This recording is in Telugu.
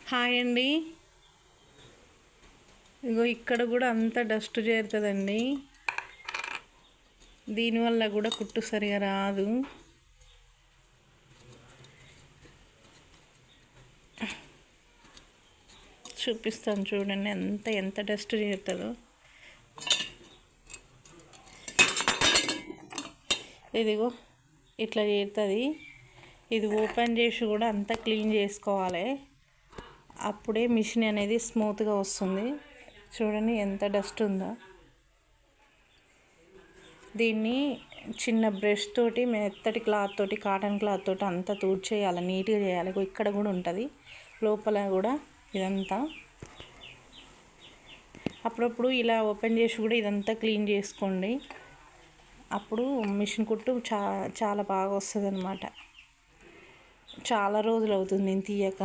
హాయ్ అండి. ఇగో ఇక్కడ కూడా అంత డస్ట్ చేరుతుందండి. దీనివల్ల కూడా కుట్టు సరిగా రాదు. చూపిస్తాను చూడండి ఎంత డస్ట్ చేరుతుందో. ఇదిగో ఇట్లా చేరుతుంది. ఇది ఓపెన్ చేసి కూడా అంతా క్లీన్ చేసుకోవాలి. అప్పుడే మిషన్ అనేది స్మూత్గా వస్తుంది. చూడండి ఎంత డస్ట్ ఉందో. దీన్ని చిన్న బ్రష్ తోటి మెత్తటి క్లాత్ తోటి కాటన్ క్లాత్ తోటి అంతా తుడిచేయాలి, నీట్గా చేయాలి. ఇక్కడ కూడా ఉంటుంది, లోపల కూడా ఇదంతా. అప్పుడప్పుడు ఇలా ఓపెన్ చేసి కూడా ఇదంతా క్లీన్ చేసుకోండి. అప్పుడు మిషన్ కుట్టు చాలా బాగా వస్తుంది అన్నమాట. చాలా రోజులు అవుతుంది నేను తీయక.